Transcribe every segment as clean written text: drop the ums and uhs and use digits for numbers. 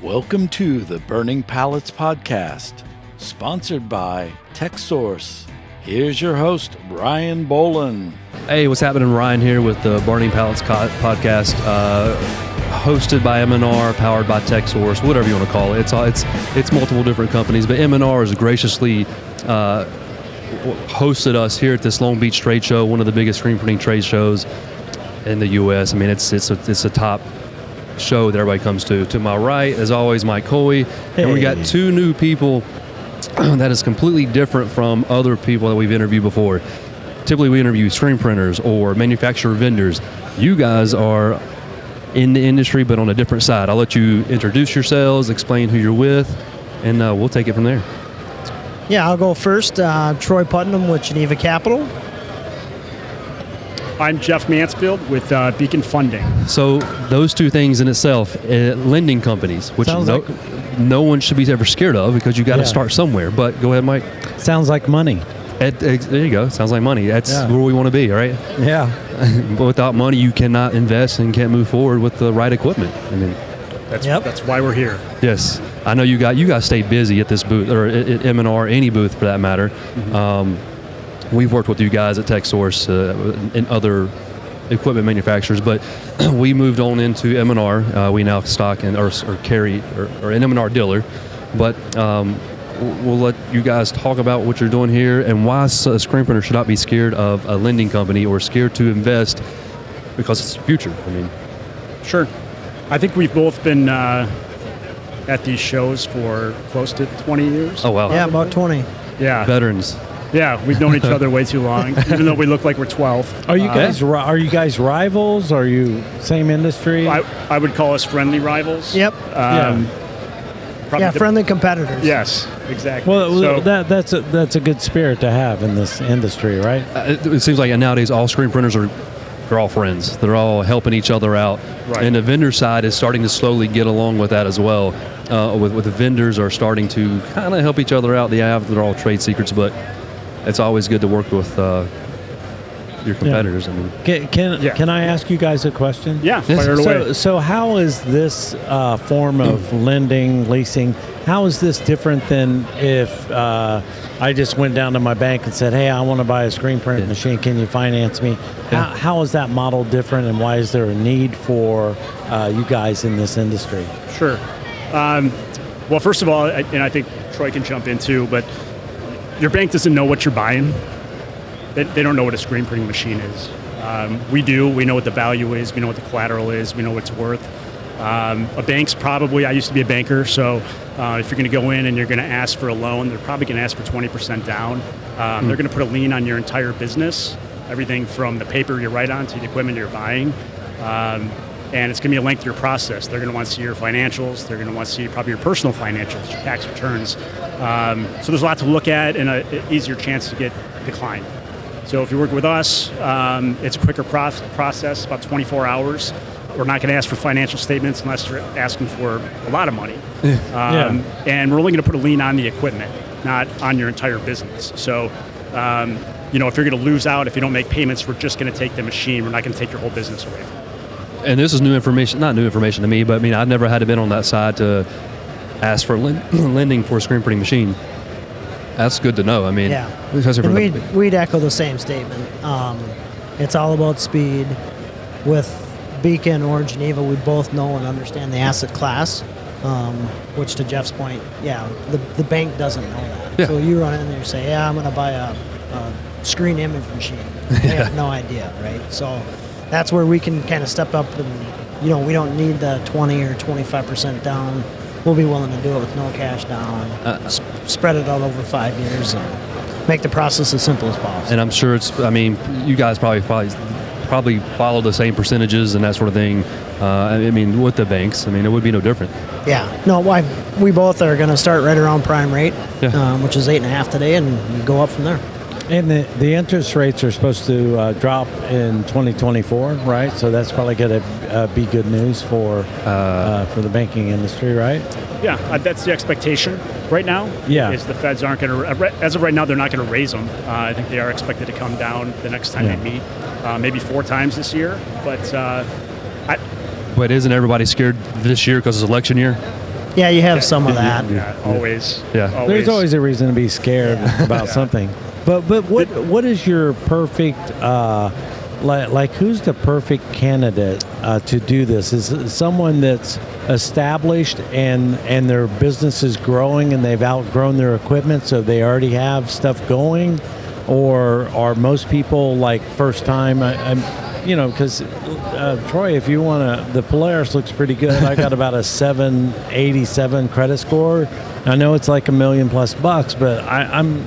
Welcome to the Burning Pallets Podcast, sponsored by Texsource. Here's your host, Ryan Boland. Hey, what's happening? Ryan here with the Burning Pallets Podcast, hosted by M&R, powered by Texsource, whatever you want to call it. It's multiple different companies, but M&R has graciously hosted us here at this Long Beach trade show, one of the biggest screen printing trade shows in the U.S. I mean, it's a top show that everybody comes to. To my right, as always, Mike Coley. Hey. And we got two new people that is completely different from other people that we've interviewed before. Typically, we interview screen printers or manufacturer vendors. You guys are in the industry, but on a different side. I'll let you introduce yourselves, explain who you're with, and we'll take it from there. Yeah, I'll go first. Troy Putnam with Geneva Capital. I'm Jeff Mansfield with Beacon Funding. So those two things in itself, lending companies, which no one should be ever scared of because you got to start somewhere. But go ahead, Mike. Sounds like money. There you go. Sounds like money. That's where we want to be, right? Yeah. But without money, you cannot invest and can't move forward with the right equipment. I mean, that's why we're here. Yes, I know you guys stay busy at this booth or at M&R, any booth for that matter. Mm-hmm. We've worked with you guys at Texsource and other equipment manufacturers, but we moved on into M&R. We now stock or carry or an M&R dealer, but we'll let you guys talk about what you're doing here and why a screen printer should not be scared of a lending company or scared to invest because it's the future. I mean, sure. I think we've both been at these shows for close to 20 years. Oh wow! Yeah, about 20. Yeah, veterans. Yeah, we've known each other way too long, even though we look like we're 12. Are you guys rivals? Are you same industry? I would call us friendly rivals. Yep. Friendly competitors. Yes, exactly. Well, that's a good spirit to have in this industry, right? It seems like nowadays all screen printers they're all friends. They're all helping each other out. Right. And the vendor side is starting to slowly get along with that as well. With the vendors are starting to kind of help each other out. They're all trade secrets, but it's always good to work with your competitors. Yeah. I mean, can I ask you guys a question? Yeah, fire it away. So how is this form of lending, leasing? How is this different than if I just went down to my bank and said, "Hey, I want to buy a screen print machine. Can you finance me?" Yeah. How is that model different, and why is there a need for you guys in this industry? Sure. Well, first of all, and I think Troy can jump in too, but your bank doesn't know what you're buying. They don't know what a screen printing machine is. We do. We know what the value is. We know what the collateral is. We know what it's worth. A bank's probably, I used to be a banker, so if you're going to go in and you're going to ask for a loan, they're probably going to ask for 20% down. They're going to put a lien on your entire business, everything from the paper you write on to the equipment you're buying. And it's going to be a lengthier process. They're going to want to see your financials. They're going to want to see probably your personal financials, your tax returns. So there's a lot to look at and an easier chance to get declined. So if you work with us, it's a quicker process, about 24 hours. We're not going to ask for financial statements unless you're asking for a lot of money. And we're only going to put a lien on the equipment, not on your entire business. So, if you're going to lose out, if you don't make payments, we're just going to take the machine. We're not going to take your whole business away from you. And this is new information, not new information to me, but I mean, I've never had to been on that side to ask for lending for a screen printing machine. That's good to know. I mean, and we'd echo the same statement. It's all about speed. With Beacon or Geneva, we both know and understand the asset class, which to Jeff's point, the bank doesn't know that. Yeah. So you run in there and say, I'm going to buy a screen image machine. They have no idea, right? So that's where we can kind of step up and, we don't need the 20 or 25% down. We'll be willing to do it with no cash down, spread it out over 5 years and make the process as simple as possible. And I'm sure you guys probably follow the same percentages and that sort of thing. With the banks, it would be no different. Yeah. No, we both are going to start right around prime rate, which is 8.5 today, and go up from there. And the interest rates are supposed to drop in 2024, right? So that's probably going to be good news for the banking industry, right? Yeah, that's the expectation right now. Yeah, is the Feds aren't going to, as of right now, they're not going to raise them. I think they are expected to come down the next time they meet, maybe 4 times this year. But isn't everybody scared this year because it's election year? Yeah, you have some of that. Yeah, always. Yeah. There's always a reason to be scared about something. But what is your perfect like who's the perfect candidate to do this? Is it someone that's established and their business is growing and they've outgrown their equipment, so they already have stuff going, or are most people like first time? Because Troy, if you want to, the Polaris looks pretty good. I got about a 787 credit score. I know it's like $1 million plus, but I'm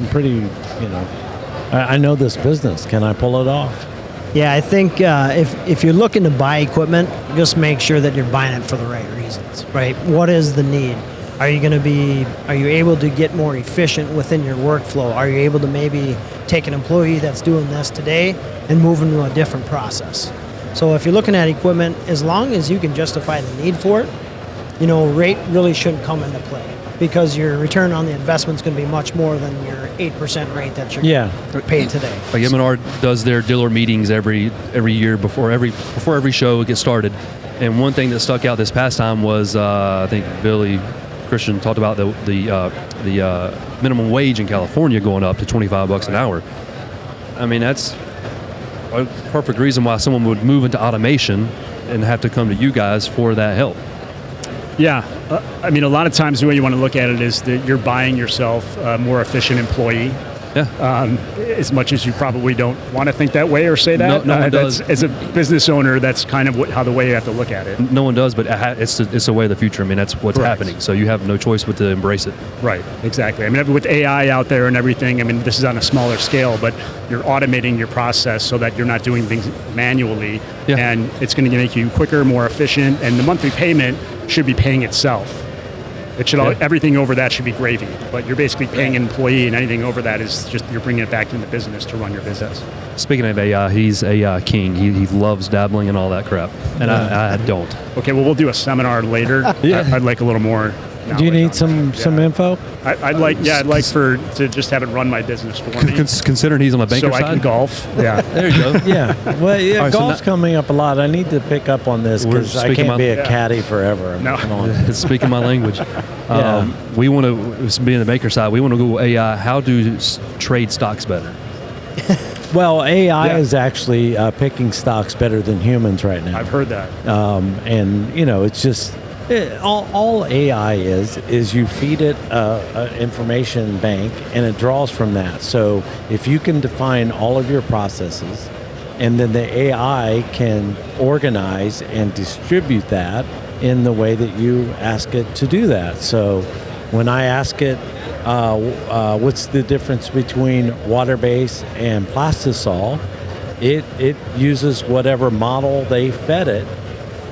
pretty, I know this business. Can I pull it off? Yeah, I think if you're looking to buy equipment, just make sure that you're buying it for the right reasons, right? What is the need? Are you able to get more efficient within your workflow? Are you able to maybe take an employee that's doing this today and move them to a different process? So if you're looking at equipment, as long as you can justify the need for it, rate really shouldn't come into play, because your return on the investment is going to be much more than your 8% rate that you're paid today. Like M&R does their dealer meetings every year before every show gets started, and one thing that stuck out this past time was I think Billy Christian talked about the minimum wage in California going up to $25 an hour. I mean, that's a perfect reason why someone would move into automation and have to come to you guys for that help. Yeah, I mean, a lot of times the way you want to look at it is that you're buying yourself a more efficient employee. Yeah. As much as you probably don't want to think that way or say that. No one does. As a business owner, that's kind of how the way you have to look at it. No one does, but it's the way of the future. I mean, that's what's Correct. happening. So you have no choice but to embrace it. Right, exactly. I mean, with AI out there and everything, I mean, this is on a smaller scale, but you're automating your process so that you're not doing things manually, and it's going to make you quicker, more efficient, and the monthly payment should be paying itself. It should everything over that should be gravy, but you're basically paying an employee, and anything over that is just you're bringing it back into the business to run your business. Speaking of AI, he's a king. He loves dabbling in all that crap, and I don't. Okay, well, we'll do a seminar later. I'd like a little more. Do you need some info? I'd like to just have it run my business for me. Considering he's on my banker side, so I can golf. Yeah, there you go. Yeah, well, right, golf's coming up a lot. I need to pick up on this because I can't be a caddy forever. No, speaking my language. We want to be in the banker side. We want to go AI. How do trade stocks better? Well, AI is actually picking stocks better than humans right now. I've heard that. And it's just. All AI is you feed it an information bank and it draws from that. So if you can define all of your processes, and then the AI can organize and distribute that in the way that you ask it to do that. So when I ask it, what's the difference between water-based and plastisol, it uses whatever model they fed it.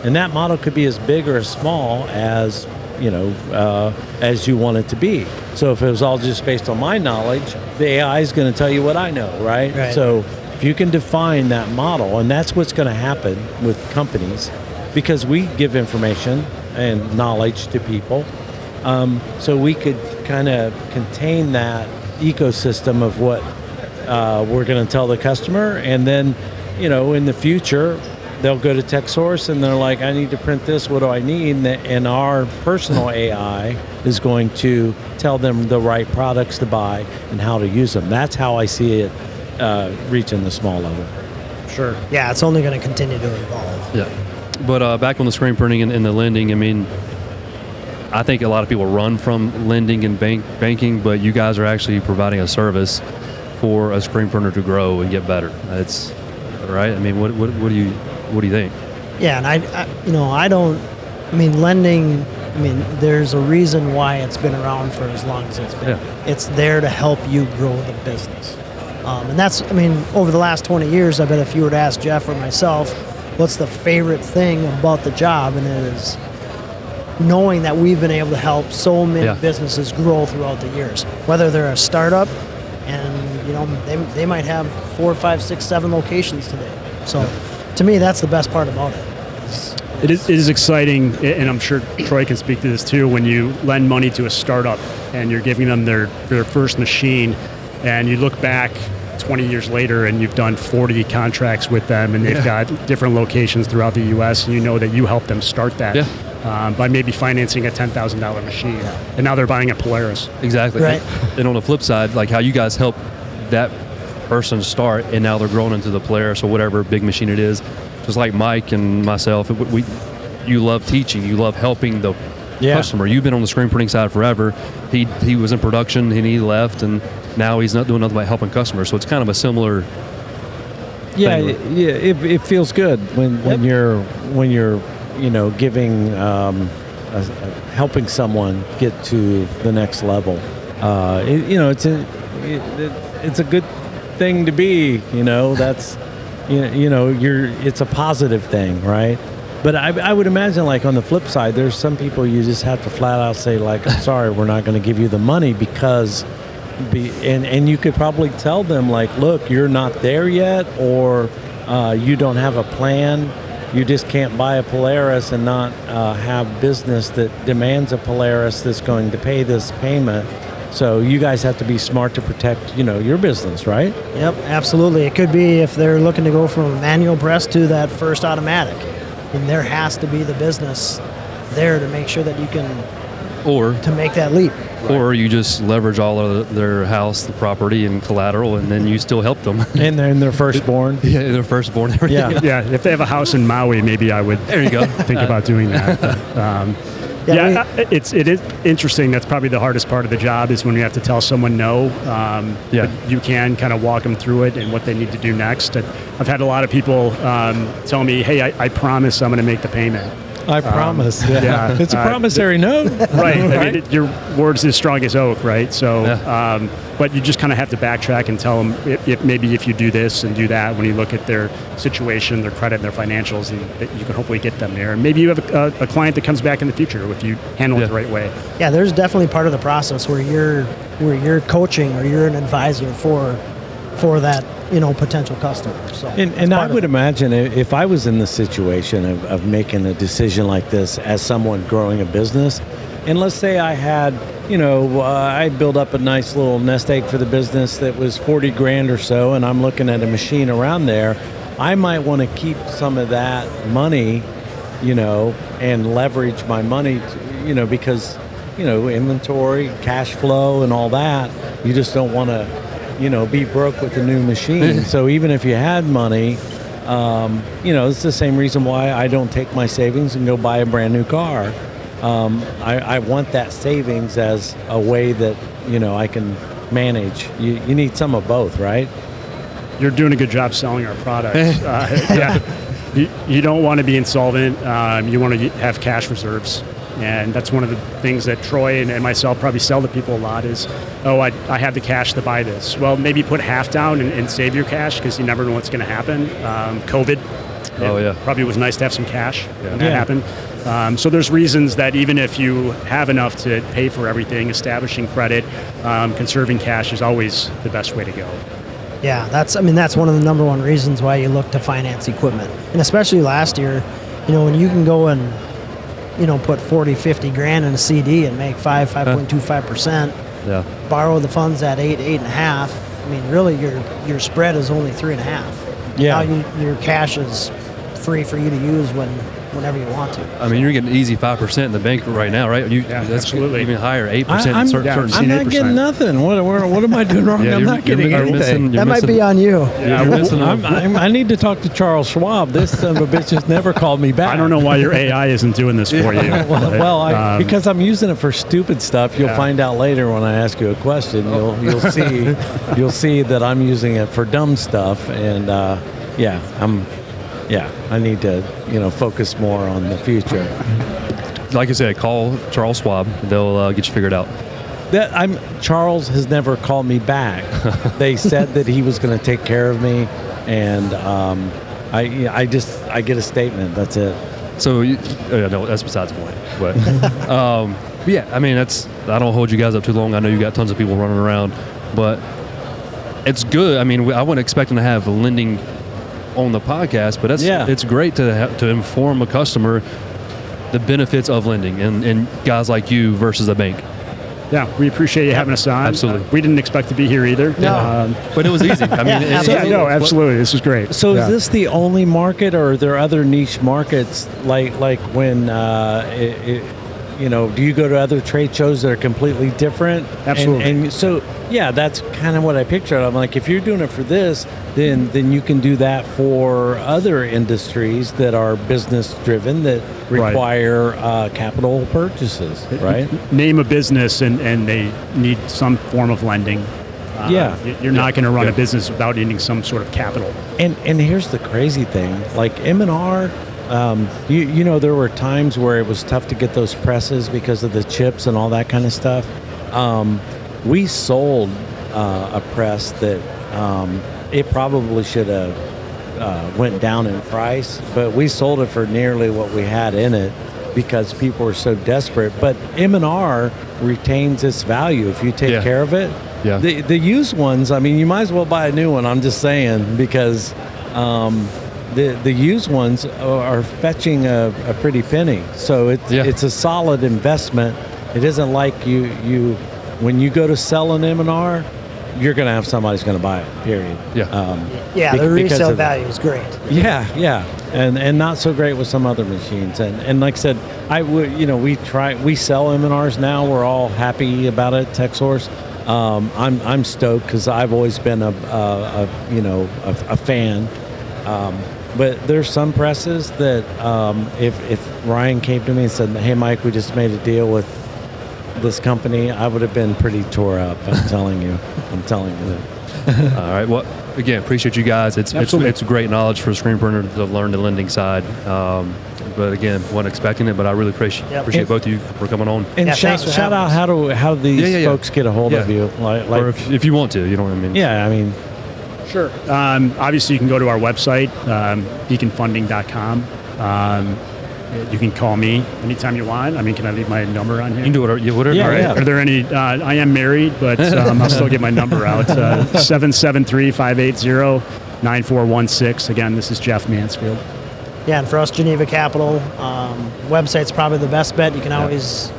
And that model could be as big or as small as you want it to be. So if it was all just based on my knowledge, the AI is going to tell you what I know, right? So if you can define that model, and that's what's going to happen with companies, because we give information and knowledge to people, so we could kind of contain that ecosystem of what we're going to tell the customer, and then, in the future, they'll go to Texsource and they're like, I need to print this, what do I need? And our personal AI is going to tell them the right products to buy and how to use them. That's how I see it reaching the small level. Sure. Yeah, it's only going to continue to evolve. Yeah. But back on the screen printing and the lending, I mean, I think a lot of people run from lending and banking, but you guys are actually providing a service for a screen printer to grow and get better. That's right. I mean, what do you think? Yeah, and lending, there's a reason why it's been around for as long as it's been. Yeah. It's there to help you grow the business. And that's, over the last 20 years, I bet if you were to ask Jeff or myself, what's the favorite thing about the job, and it is knowing that we've been able to help so many businesses grow throughout the years, whether they're a startup and they might have 4, 5, 6, 7 locations today. So to me, that's the best part about it. It is exciting, and I'm sure Troy can speak to this too, when you lend money to a startup and you're giving them their first machine, and you look back 20 years later and you've done 40 contracts with them, and they've got different locations throughout the U.S., and you know that you helped them start that. Yeah. by maybe financing a $10,000 machine, and now they're buying a Polaris. Exactly. Right. And on the flip side, like how you guys help that person start, and now they're growing into the Polaris or whatever big machine it is. Just like Mike and myself, you love teaching, you love helping the customer. You've been on the screen printing side forever. He was in production and he left, and now he's not doing nothing but helping customers. So it's kind of a similar. It feels good when you're giving helping someone get to the next level. It's a good thing to be. That's it's a positive thing, right? But I would imagine, like, on the flip side, there's some people you just have to flat out say, like, I'm sorry, we're not going to give you the money because, and you could probably tell them, like, look, you're not there yet, or you don't have a plan. You just can't buy a Polaris and not have business that demands a Polaris that's going to pay this payment. So you guys have to be smart to protect, your business, right? Yep, absolutely. It could be if they're looking to go from a manual press to that first automatic. And there has to be the business there to make sure that you can, to make that leap. Or you just leverage all of their house, the property, and collateral, and then you still help them. And they're in their firstborn. Yeah, their firstborn. Everything. Yeah. If they have a house in Maui, maybe I would. There you go. Think about doing that. It is interesting. That's probably the hardest part of the job is when you have to tell someone no. But you can kind of walk them through it and what they need to do next. I've had a lot of people tell me, "Hey, I promise I'm going to make the payment." I promise. It's a promissory note. Right. I mean, your word's as strong as oak, right? So, but you just kind of have to backtrack and tell them if you do this and do that, when you look at their situation, their credit, and their financials, and that you can hopefully get them there. And maybe you have a client that comes back in the future if you handle it the right way. Yeah, there's definitely part of the process where you're coaching or you're an advisor for that potential customer. So and I would imagine if I was in the situation of making a decision like this as someone growing a business, and let's say I had, I built up a nice little nest egg for the business that was $40,000 or so, and I'm looking at a machine around there, I might want to keep some of that money, and leverage my money, because, inventory, cash flow, and all that. You just don't want to be broke with a new machine. So even if you had money, it's the same reason why I don't take my savings and go buy a brand new car. I want that savings as a way that, I can manage. You need some of both, right? You're doing a good job selling our products. You don't want to be insolvent. You want to have cash reserves. And that's one of the things that Troy and myself probably sell to people a lot is, I have the cash to buy this. Well, maybe put half down and save your cash because you never know what's going to happen. COVID. Probably was nice to have some cash when that happened. So there's reasons that even if you have enough to pay for everything, establishing credit, conserving cash is always the best way to go. Yeah, that's one of the number one reasons why you look to finance equipment. And especially last year, when you can go and put 40, 50 grand in a CD and make 5.25%. Yeah. Borrow the funds at 8.5. Really your spread is only 3.5. Yeah. Now your cash is free for you to use whenever you want to. You're getting easy 5% in the bank right now, right? That's absolutely. Even higher, 8%. I'm not 8%. getting nothing. What am I doing wrong? I'm not getting anything. That might be on you. I need to talk to Charles Schwab. This son of a bitch has never called me back. I don't know why your AI isn't doing this for you. Because I'm using it for stupid stuff. You'll find out later when I ask you a question. You'll see that I'm using it for dumb stuff. And I need to, focus more on the future. Like I said, call Charles Schwab. They'll get you figured out. Charles has never called me back. They said that he was going to take care of me, and I get a statement. That's it. So, no, that's besides the point. But I don't hold you guys up too long. I know you got tons of people running around, but it's good. I wasn't expecting to have lending on the podcast, but it's great to inform a customer the benefits of lending and guys like you versus a bank. Yeah, we appreciate you having us on. Absolutely. We didn't expect to be here either. No. But it was easy. I mean, Yeah, and- absolutely. No, absolutely. This was great. So Yeah. is this the only market, or are there other niche markets like when do you go to other trade shows that are completely different? Absolutely. And so yeah, that's kind of what I pictured. I'm like, if you're doing it for this, then you can do that for other industries that are business driven that Right. require capital purchases, right? Name a business and they need some form of lending. Yeah. You're not going to run a business without needing some sort of capital. And here's the crazy thing, like M&R, there were times where it was tough to get those presses because of the chips and all that kind of stuff. We sold a press that it probably should have went down in price, but we sold it for nearly what we had in it because people were so desperate. But M&R retains its value if you take care of it. Yeah. The used ones, I mean, you might as well buy a new one. I'm just saying, because the used ones are fetching a pretty penny. So it's a solid investment. It isn't like you when you go to sell an M&R, you're going to have somebody's going to buy it, period. Yeah. The because resale of- value is great. Yeah, and not so great with some other machines. And like I said, we sell M&Rs now. We're all happy about it. Texsource. I'm stoked because I've always been a fan. But there's some presses that if Ryan came to me and said, "Hey, Mike, we just made a deal with this company," I would have been pretty tore up. I'm telling you. All right. Well, again, appreciate you guys. It's great knowledge for a screen printer to learn the lending side. But again, wasn't expecting it. But I really appreciate both of you for coming on. And Yeah, shout thanks for out having how these folks get a hold of Yeah. you. Like Or if you want to, you know what I mean. yeah, I mean, Sure. Obviously, you can go to our website, beaconfunding.com. You can call me anytime you want. I mean, can I leave my number on here? You can do whatever. Whatever. Yeah, All right. yeah. Are there any? I am married, but I'll still get my number out. 773-580-9416. Again, this is Jeff Mansfield. Yeah, and for us, Geneva Capital, website's probably the best bet. You can always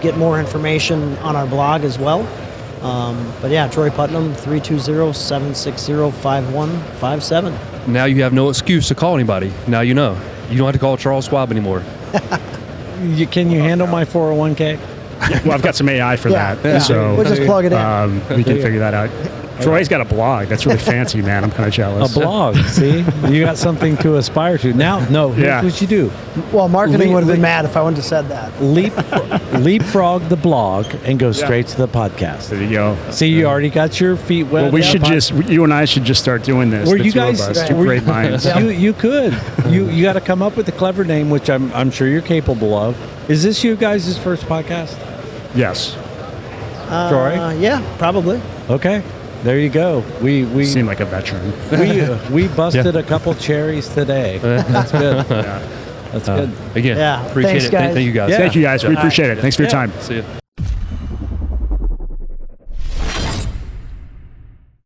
get more information on our blog as well. But yeah, Troy Putnam, 320-760-5157. Now you have no excuse to call anybody. Now you know. You don't have to call Charles Schwab anymore. can you handle my 401k? Well, I've got some AI for Yeah, that, yeah. so We'll just plug it in. we can figure that out. Troy's got a blog. That's really fancy, man. I'm kind of jealous. A blog, see? You got something to aspire to. Now, here's Yeah. what you do. Well, marketing would have Le- been mad if I wouldn't have said that. Leapfrog the blog and go straight to the podcast. There you go. See, you already got your feet wet. Well, you and I should just start doing this. Were The you two of guys? us, two great minds. You could. You got to come up with a clever name, which I'm sure you're capable of. Is this you guys' first podcast? Yes. Troy? Yeah, probably. Okay. There you go. We Seem like a veteran. we busted a couple cherries today. That's good. That's good. Again, Yeah. appreciate Thanks, it. guys. Thank you guys. Yeah. Thank you, guys. We appreciate it. Thanks for your time. See you.